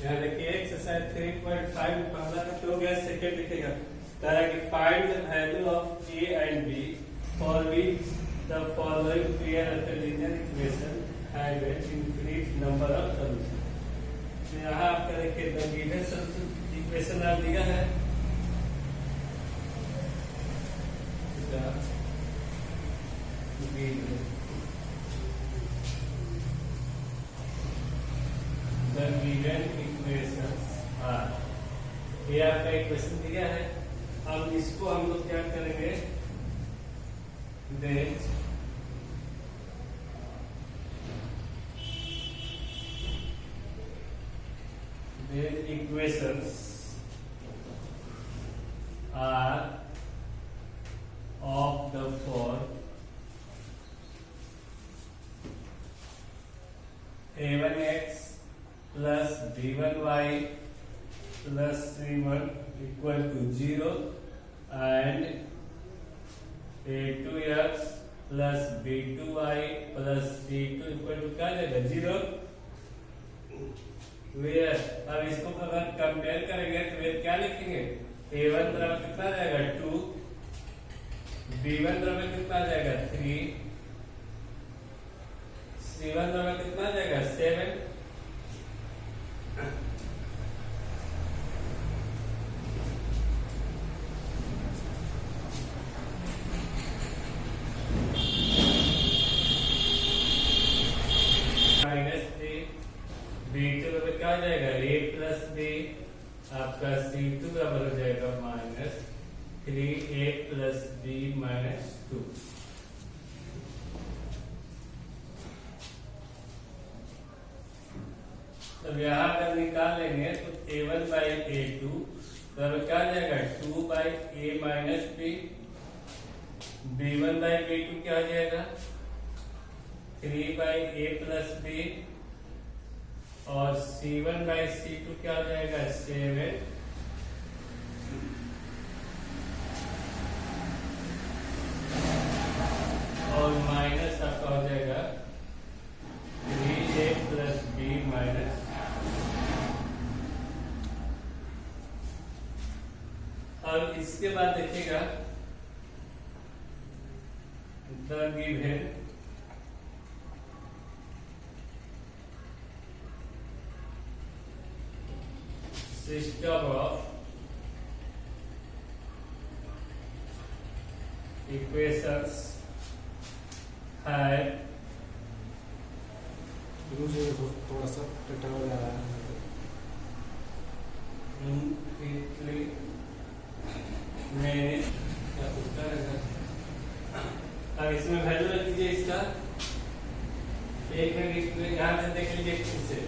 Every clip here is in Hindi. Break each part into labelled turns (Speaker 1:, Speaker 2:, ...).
Speaker 1: यहाँ देखिए एक्सरसाइज 3.5 पहला का हो गया, सेकंड लिखेगा तरह की find the value of a and b for which the following pair of a linear equation have a infinite number of solution. तो यहाँ आपका देखिए द गिवन सॉल्यूशन इक्वेशन आप दिया है, the given equations are, ये आपका इक्वेशन दिया है। अब इसको हम लोग क्या करेंगे, देख the equations are of the form a1x plus b1y plus c1 equal to 0 and a2x plus b2y plus c2 equal to क्या देगा 0। अब इसको अगर कंपेयर करेंगे तो वे क्या लिखेंगे, a1 बराबर कितना जाएगा 2, b1 बराबर कितना जाएगा 3, c1 बराबर कितना जाएगा 7। b2 बराबर क्या हो जाएगा a प्लस b, आपका c2 बराबर हो जाएगा minus 3a plus b minus 2। अब यहाँ अगर निकाल लेंगे तो a1 बाई a2 बराबर क्या हो जाएगा 2 by a minus b, b1 by b2 क्या हो जाएगा 3 बाई a प्लस b, और c1 बाई c2 क्या हो जाएगा 7, और माइनस आपका हो जाएगा 3a प्लस b माइनस। अब इसके बाद देखिएगा the given system of equations have
Speaker 2: मुझे थोड़ा सा टटका लग रहा है।
Speaker 1: infinitely many, अब इसमें वैल्यू रख दीजिए इसका, एक मिनट यहाँ से देख लीजिए फिर से।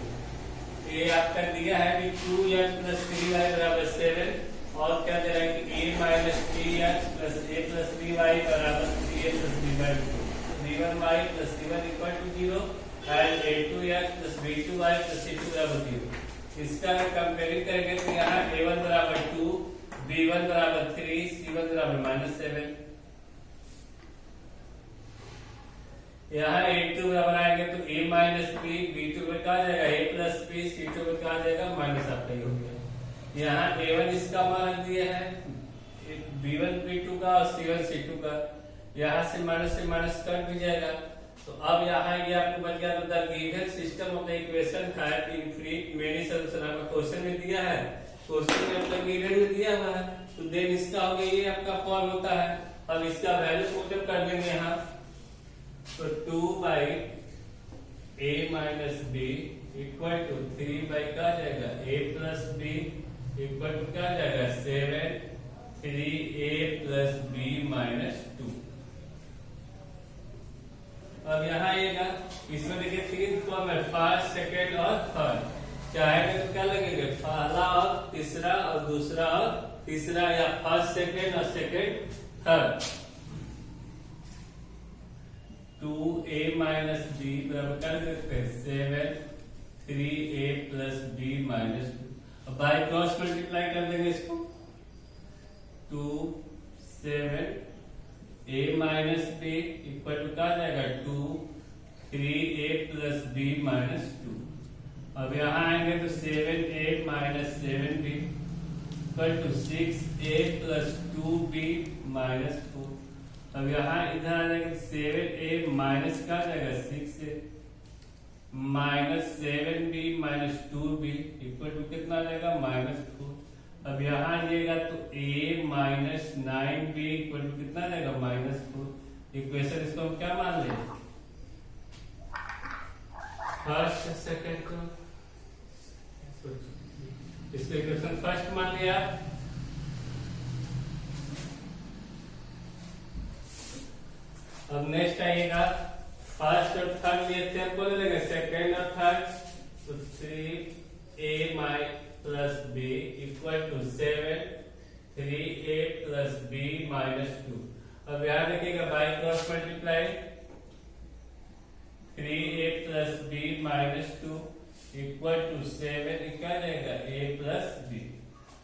Speaker 1: ये आपका दिया है कि 2x प्लस 3y बराबर 7, और क्या दे रहा है कि a minus 3x plus a plus 3y बराबर 3a plus b by 2, b1y plus c1 equal to 0 and a2x plus b2y plus c2 बराबर 0। इसका अगर कंपेयरिंग करेंगे तो यहाँ a1 बराबर 2, b1 बराबर 3, c1 बराबर माइनस 7। यहाँ a2 बराबर आएंगे तो a माइनस b, b2 में क्या जाएगा a प्लस b, c2 में क्या जाएगा माइनस, आपका ही हो गया। यहाँ a1 इसका मान दिया है b1 b2 का और c1 c2 का, यहाँ से माइनस कट भी जाएगा। तो अब यहाँ ये आपको बच गया तो given system of the equation have infinite many solution, आपका क्वेश्चन में दिया है, क्वेश्चन में आपका गिवन में दिया हुआ है, तो देन इसका हो गया ये आपका फॉर्म होता है। अब इसका वैल्यू पुट कर देंगे यहाँ, तो 2 by a minus b equal to 3 by क्या जाएगा a plus b equal to क्या जाएगा 7, 3a प्लस b माइनस 2। अब यहाँ आएगा, इसमें देखिए तीन फॉर्म है, फर्स्ट सेकेंड और थर्ड। चाहे तो क्या लगेंगे पहला और तीसरा और दूसरा और तीसरा, या फर्स्ट सेकेंड और second third. 2a minus b बराबर कर देते हैं 7, 3a प्लस b माइनस 2। अब बाय क्रॉस मल्टीप्लाई कर देंगे इसको, 2 7 a minus b equal to क्या जाएगा 2, 3a प्लस b माइनस 2। अब यहाँ आएंगे तो 7a equal to 6a plus 2b minus 4। अब यहाँ इधर आ जाएगा 7a माइनस का आ जाएगा 6a minus 7b minus 2b equal to कितना आ जाएगा -4। अब यहाँ आइएगा तो a minus 9b equal to कितना आ जाएगा -4। इक्वेशन इसको हम क्या मान लें, फर्स्ट सेकंड को, इसको इक्वेशन फर्स्ट मान लिया। अब नेक्स्ट आइएगा फर्स्ट और थर्ड लिए थे, हमको ले लेंगे सेकंड और थर्ड, तो 3a plus b equal to 7 3a plus b minus 2। अब यहाँ देखिएगा by cross multiply 3a plus b minus 2 equal to 7 क्या रहेगा a प्लस b।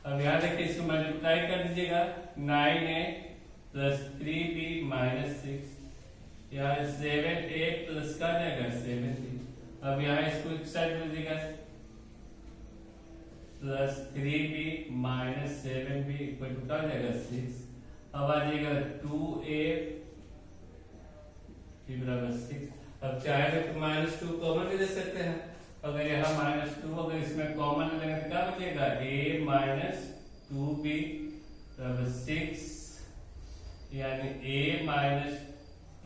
Speaker 1: अब यहाँ देखिए इसको मल्टीप्लाई कर दीजिएगा 9a प्लस 3b माइनस 6, यहाँ 7a प्लस का जाएगा 7b। अब यहाँ इसको एक साइड में दीजिएगा plus 3b minus 7b equal to क्या जाएगा 6। अब आ जाएगा 2a बराबर 6। अब चाहे तो -2 कॉमन भी दे सकते हैं, अगर यहाँ -2 अगर इसमें कॉमन लेंगे तो क्या बचेगा a माइनस 2b बराबर 6, यानी a minus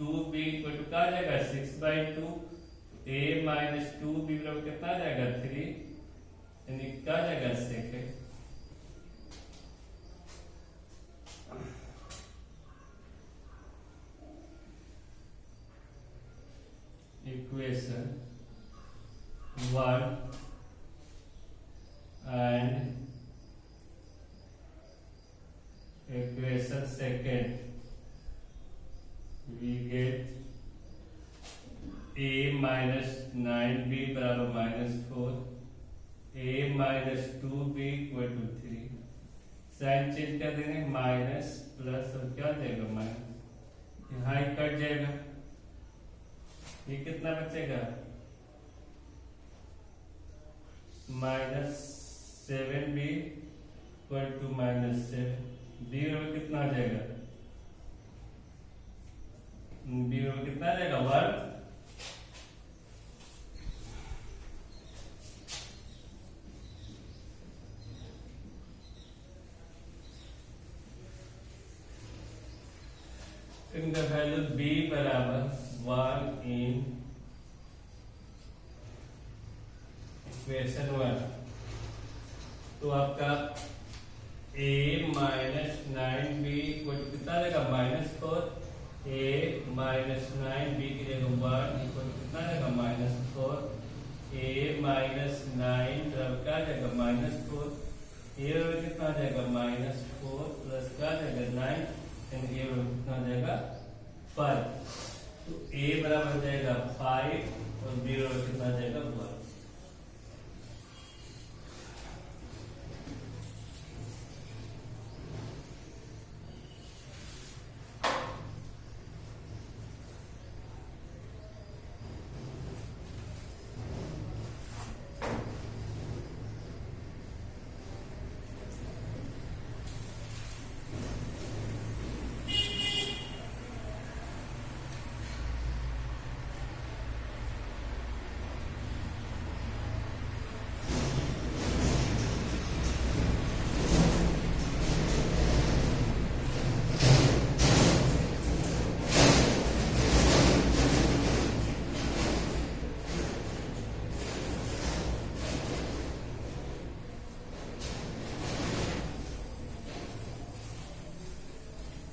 Speaker 1: 2b equal to क्या जाएगा 6/2। a माइनस 2b बराबर कितना आ जाएगा 3, यानी क्या जाएगा second. Equation 1 and equation second we get a minus 9b बराबर -4, a minus 2b equal to 3। Sign change कर देंगे माइनस प्लस और क्या देगा माइनस, यहाँ कट जाएगा, ये कितना बचेगा -7b इक्वल टू -7। b में कितना आ जाएगा, b में कितना आ जाएगा 1। इनका वैल्यू b बराबर 1 इन इक्वेशन 1, तो आपका a minus 9b equal to कितना रहेगा -4। a माइनस 9b की जगह 1 इक्वल टू कितना रहेगा -4। a माइनस 9 बराबर क्या जाएगा -4, a बराबर कितना आ जाएगा -4 प्लस क्या जाएगा 9, यानी a बराबर कितना आ जाएगा 5। तो a बराबर जाएगा 5 और b बराबर कितना आ जाएगा 1।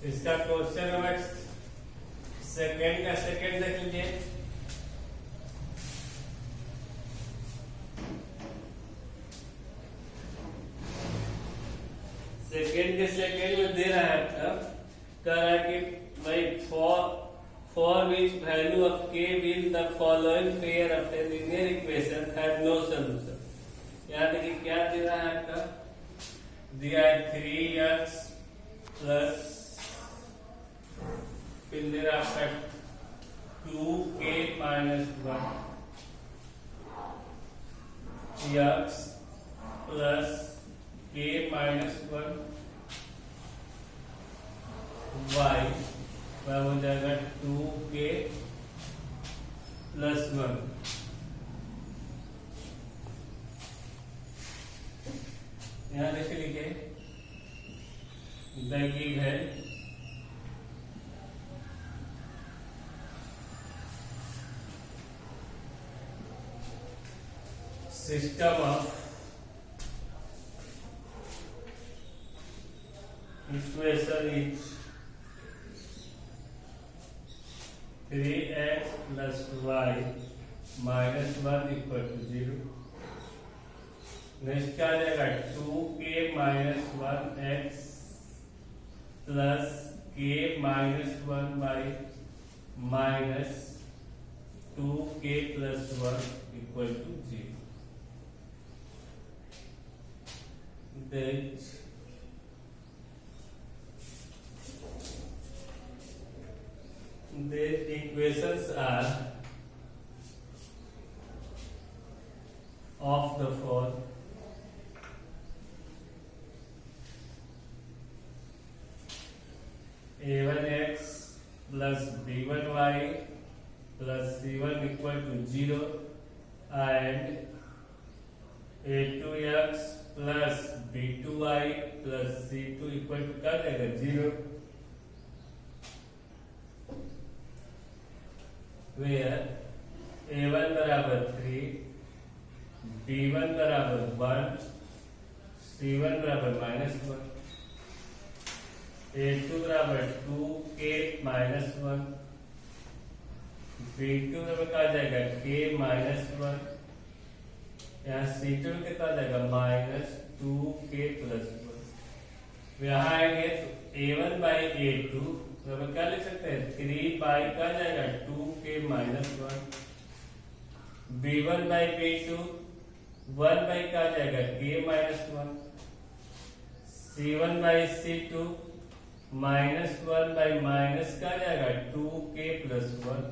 Speaker 1: इसका क्वेश्चन नंबर सेकंड का सेकंड देख लीजिए। सेकंड के सेकंड में दे रहा है, कह रहा है कि भाई for which value of k will the following pair of a linear equation have no solution. यहाँ देखिए क्या दे रहा है आपका, दिया है 3x प्लस फिर दे रहा है 2k माइनस 1 x प्लस के माइनस 1 वाई बराबर हो जाएगा 2k प्लस 1। यहां देखिए लिखे गिव है system of equation is 3x plus y minus 1 equal to 0। Next क्या आ जाएगा 2k minus 1x plus k minus 1y minus 2k plus 1 equal to 0। That the equations are of the form a1x plus b1y plus c1 equal to 0 and a2x plus b2y plus c2 equal to क्या देगा 0, where a1 बराबर 3, b1 बराबर 1, c1 बराबर -1, a2 बराबर 2k -1, b2 बराबर क्या आ जाएगा k -1, यहाँ c2 कितना आ जाएगा -2k + 1। यहाँ आएंगे तो a1 by a2 बराबर क्या लिख सकते हैं 3 by क्या आ जाएगा 2k -1, b1 by b2 1 by क्या आ जाएगा k -1, c1 by c2 -1 by minus क्या आ जाएगा 2k + 1,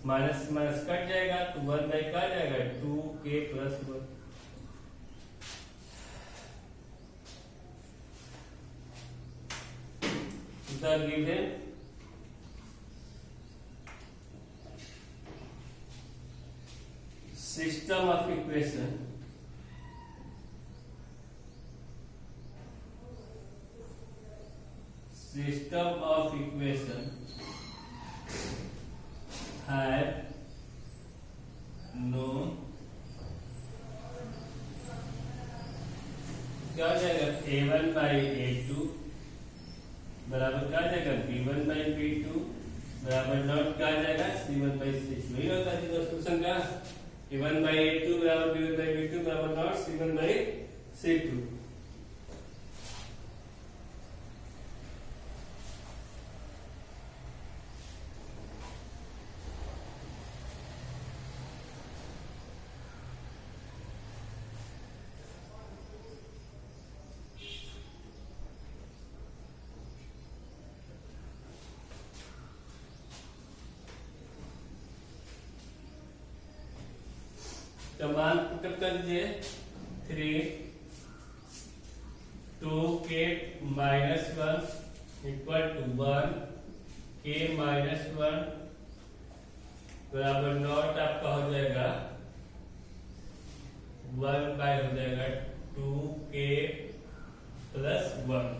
Speaker 1: माइनस माइनस कट जाएगा तो 1 by क्या आ जाएगा 2k + 1। The given system of equation have no क्या हो जाएगा a1 by a2 बराबर क्या आ जाएगा b1 by b2 बराबर नॉट क्या आ जाएगा c1 by c2। यही होता है सॉल्यूशन का a1 by a2 बराबर b1 by b2 बराबर नॉट c1 by c2। तो मान पुटअप कर दीजिए 3 2k -1 इक्वल टू 1 k -1 बराबर नॉट आपका हो जाएगा 1 by हो जाएगा 2k + 1।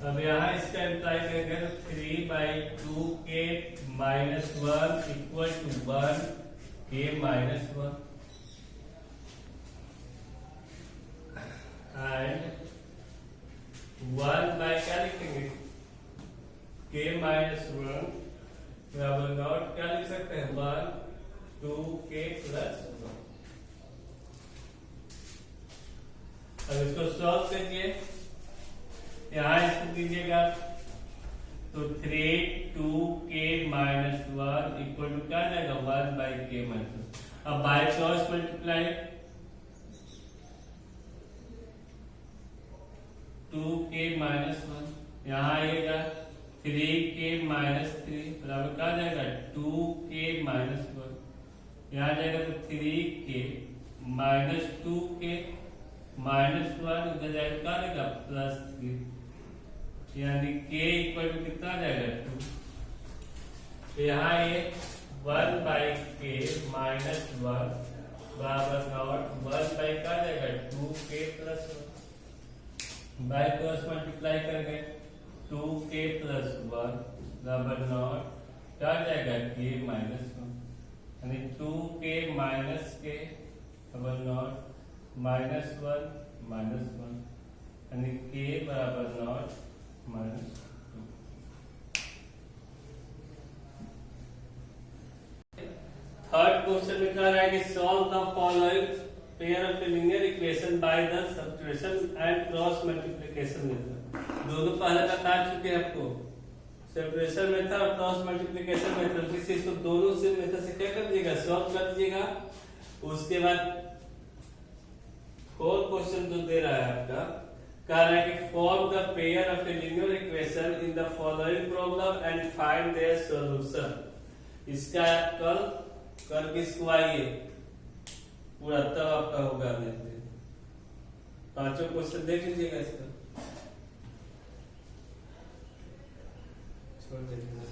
Speaker 1: अब यहाँ इसका इम्प्लाई करेंगे तो 3 by 2k -1 equal to 1 k -1 and 1 by क्या लिखेंगे k -1 बराबर नॉट क्या लिख सकते हैं 1 2k + 1। अब इसको सॉल्व करिए, यहाँ इसको कीजिएगा तो 3 2k -1 इक्वल टू क्या आ जाएगा 1 by k -1। अब बाय क्रॉस मल्टीप्लाई 2k -1 यहाँ आएगा 3k -3 बराबर क्या आ जाएगा 2k -1। यहाँ जाएगा तो 3k माइनस 2k माइनस 1 इधर जाएगा क्या रहेगा प्लस 3 यानी k इक्वल टू कितना आ जाएगा 2। तो यहाँ ये 1 बाई के माइनस 1 बराबर नॉट 1 बाई क्या आ जाएगा 2k plus 1 by cross multiply करेंगे 2k प्लस 1 बराबर नॉट क्या आ जाएगा k माइनस 1 यानी 2k माइनस k बराबर नॉट माइनस 1 यानी k बराबर नॉट माइनस 2। थर्ड क्वेश्चन में कह रहा है कि solve the following pair of linear equation by the subtraction and cross multiplication method. दोनों पहले बता चुके हैं आपको, सब्ट्रैक्शन मेथड और क्रॉस मल्टीप्लिकेशन मेथड। इसको दोनों से मेथड से क्या कर दीजिएगा सॉल्व कर दीजिएगा। उसके बाद फोर्थ क्वेश्चन जो दे रहा है आपका, कह रहा है कि form the pair of a linear equation in the following problem and find their solution. इसका कल किसको आइए पूरा तब आपका होगा। पांचों क्वेश्चन देख लीजिएगा इसका, छोड़ दीजिएगा।